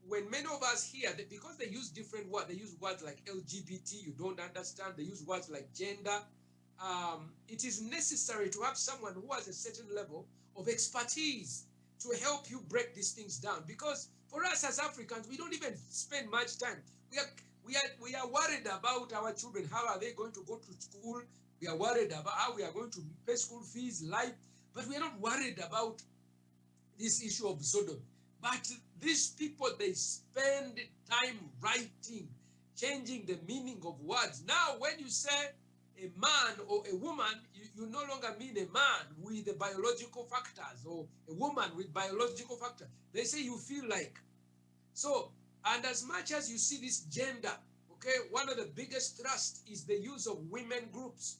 when many of us hear that, because they use different words, they use words like LGBT, you don't understand, they use words like gender. It is necessary to have someone who has a certain level of expertise to help you break these things down. Because for us as Africans, we don't even spend much time. We are worried about our children. How are they going to go to school? We are worried about how we are going to pay school fees, life, but we are not worried about this issue of Sodom. But these people, they spend time writing, changing the meaning of words. Now, when you say a man or a woman, you no longer mean a man with the biological factors or a woman with biological factors. They say you feel like. So, and as much as you see this gender, okay, one of the biggest thrusts is the use of women groups,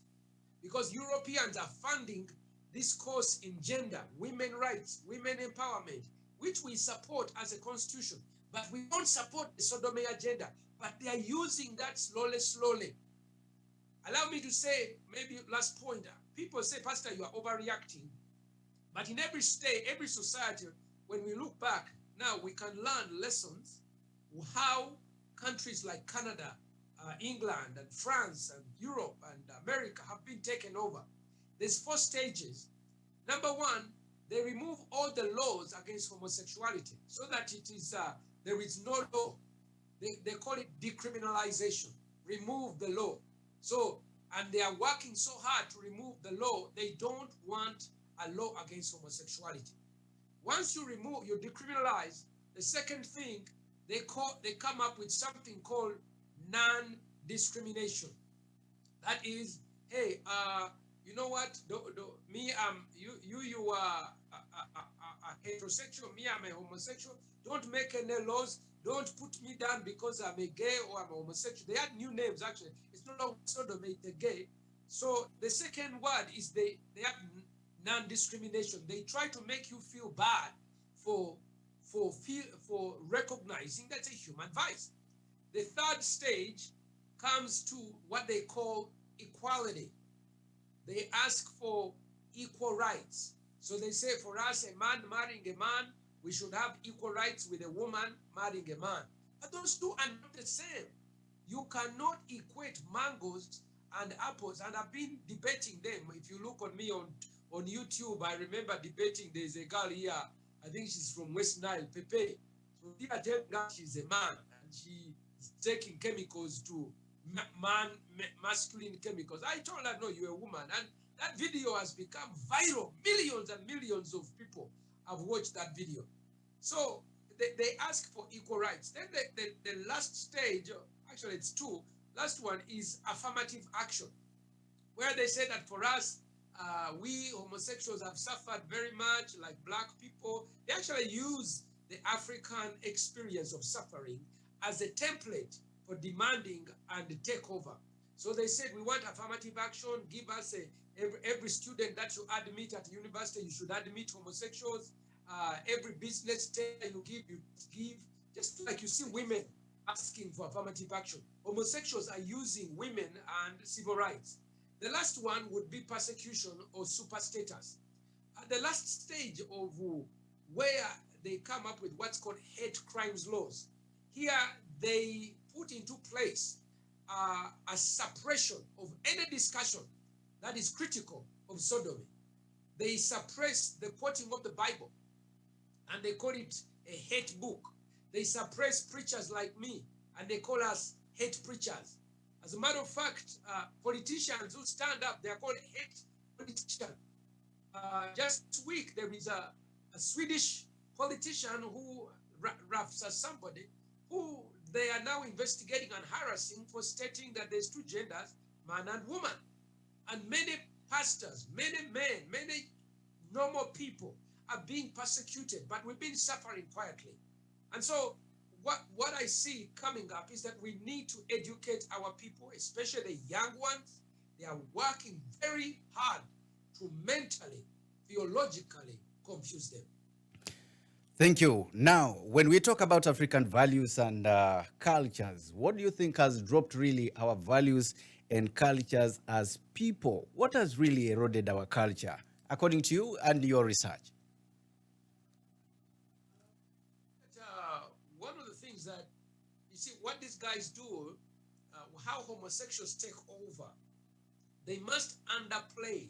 because Europeans are funding this course in gender, women rights, women empowerment, which we support as a constitution, but we don't support the sodomy agenda. But they are using that slowly. Allow me to say, maybe last point, people say, Pastor, you are overreacting. But in every state, every society, when we look back, now we can learn lessons how countries like Canada, England, and France, and Europe, and America have been taken over. There's 4 stages. Number 1, they remove all the laws against homosexuality so that it is there is no law. They call it decriminalization. Remove the law. So, and they are working so hard to remove the law. They don't want a law against homosexuality. Once you decriminalize, the second thing, they come up with something called non-discrimination. That is, hey, you know what? Me, you are a heterosexual. Me, I'm a homosexual. Don't make any laws. Don't put me down because I'm a gay or I'm a homosexual. They had new names actually. It's not long sodomy, the gay. So the second word is they have non-discrimination. They try to make you feel bad for recognizing that's a human vice. The third stage comes to what they call equality. They ask for equal rights. So they say, for us, a man marrying a man, we should have equal rights with a woman marrying a man. But those two are not the same. You cannot equate mangoes and apples, and I've been debating them. If you look on me on YouTube, I remember debating. There's a girl here, I think she's from West Nile, Pepe. So they are telling her she's a man, and she is taking chemicals to masculine chemicals. I told her, no, you're a woman. And that video has become viral. Millions and millions of people have watched that video. So they ask for equal rights. Then the last stage, actually it's 2, last one is affirmative action, where they say that for us, we homosexuals have suffered very much like black people. They actually use the African experience of suffering as a template for demanding and takeover. So they said, we want affirmative action. Give us every student that you admit at university, you should admit homosexuals. Every business tender you give, just like you see women asking for affirmative action. Homosexuals are using women and civil rights. The last one would be persecution or super status. At the last stage of where they come up with what's called hate crimes laws. Here they put into place a suppression of any discussion that is critical of sodomy. They suppress the quoting of the Bible, and they call it a hate book. They suppress preachers like me, and they call us hate preachers. As a matter of fact, politicians who stand up, they are called hate politicians. Just this week, there is a Swedish politician who, somebody, who they are now investigating and harassing for stating that there's 2 genders, man and woman. And many pastors, many men, many normal people are being persecuted, but we've been suffering quietly. And so what I see coming up is that we need to educate our people, especially the young ones. They are working very hard to mentally, theologically confuse them. Thank you. Now, when we talk about African values and cultures, what do you think has dropped really our values and cultures as people? What has really eroded our culture, according to you and your research? is that, you see, what these guys do, how homosexuals take over, they must underplay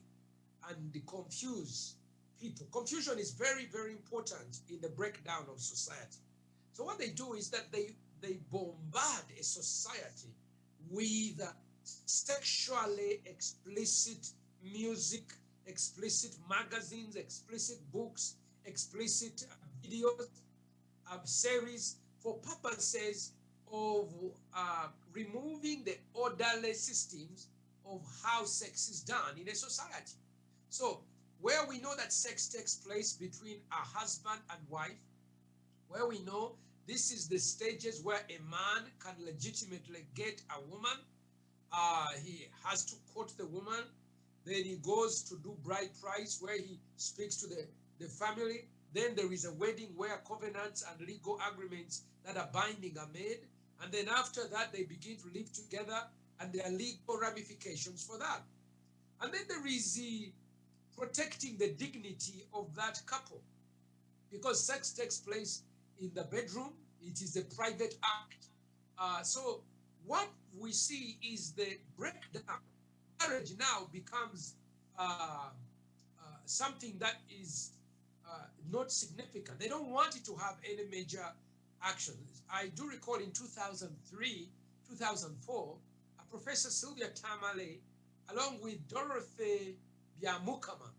and confuse people. Confusion is very, very important in the breakdown of society. So what they do is that they bombard a society with sexually explicit music, explicit magazines, explicit books, explicit videos, series, for purposes of removing the orderly systems of how sex is done in a society. So, where we know that sex takes place between a husband and wife, where we know this is the stages where a man can legitimately get a woman, he has to court the woman, then he goes to do bride price where he speaks to the family. Then there is a wedding where covenants and legal agreements that are binding are made. And then after that, they begin to live together, and there are legal ramifications for that. And then there is the protecting the dignity of that couple, because sex takes place in the bedroom. It is a private act. So what we see is the breakdown. Marriage now becomes something that is not significant. They don't want it to have any major actions. I do recall in 2003, 2004, Professor Sylvia Tamale, along with Dorothy Byamukama,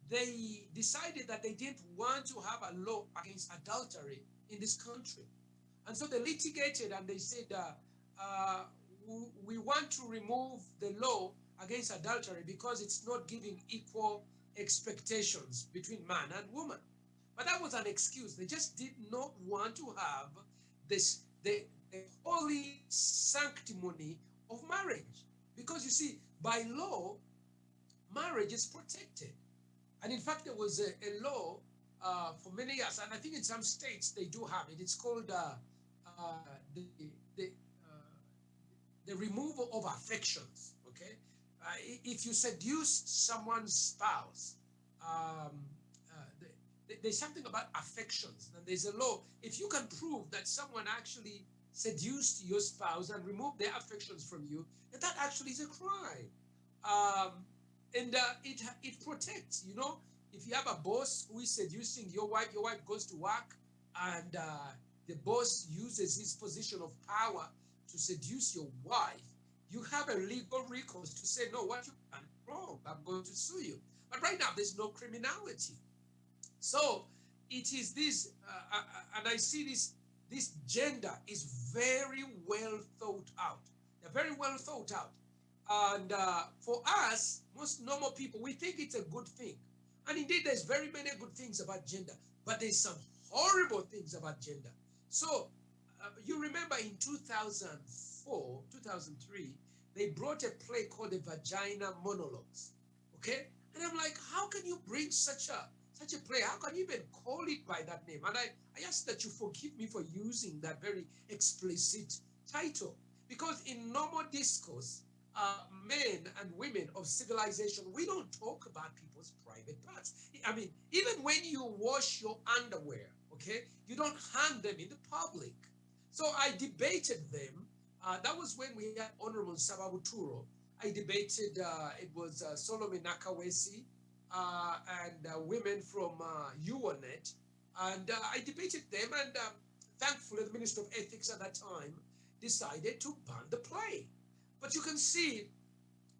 they decided that they didn't want to have a law against adultery in this country. And so they litigated and they said, we want to remove the law against adultery because it's not giving equal expectations between man and woman. But that was an excuse. They just did not want to have the holy sanctimony of marriage. Because you see, by law, marriage is protected. And in fact, there was a law for many years, and I think in some states they do have it. It's called the, the, uh, the removal of affections, okay? If you seduce someone's spouse, um, there's something about affections, and there's a law. If you can prove that someone actually seduced your spouse and removed their affections from you, that actually is a crime. Um, and it protects, you know, if you have a boss who is seducing your wife goes to work, and the boss uses his position of power to seduce your wife, you have a legal recourse to say, no, what you done is wrong, I'm going to sue you. But right now, there's no criminality. So it is this, and I see this gender is very well thought out. They're very well thought out. And for us, most normal people, we think it's a good thing. And indeed, there's very many good things about gender, but there's some horrible things about gender. So you remember in 2004, 2003, they brought a play called The Vagina Monologues. Okay? And I'm like, how can you bring such a play? How can you even call it by that name? And I ask that you forgive me for using that very explicit title. Because in normal discourse, men and women of civilization, we don't talk about people's private parts. I mean, even when you wash your underwear, okay, you don't hand them in the public. So I debated them. That was when we had Honorable Sababuturo. I debated, it was Solomon Nakawesi and women from UONet. And I debated them, and thankfully, the Minister of Ethics at that time decided to ban the play. But you can see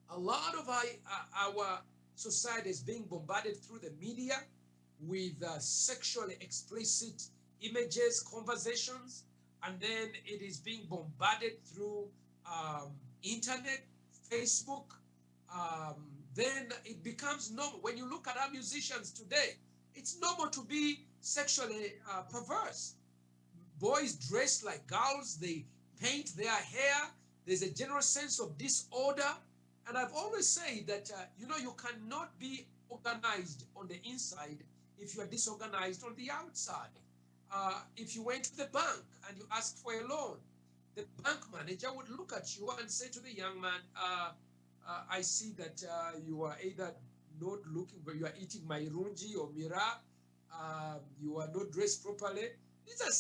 a lot of our society is being bombarded through the media with sexually explicit images, conversations, and then it is being bombarded through internet, Facebook. Um, then it becomes normal. When you look at our musicians today, it's normal to be sexually perverse. Boys dress like girls, they paint their hair, there's a general sense of disorder. And I've always said that, you know, you cannot be organized on the inside if you are disorganized on the outside. If you went to the bank and you asked for a loan, the bank manager would look at you and say to the young man, I see that you are either not looking, but you are eating mairunji or mira, you are not dressed properly. These are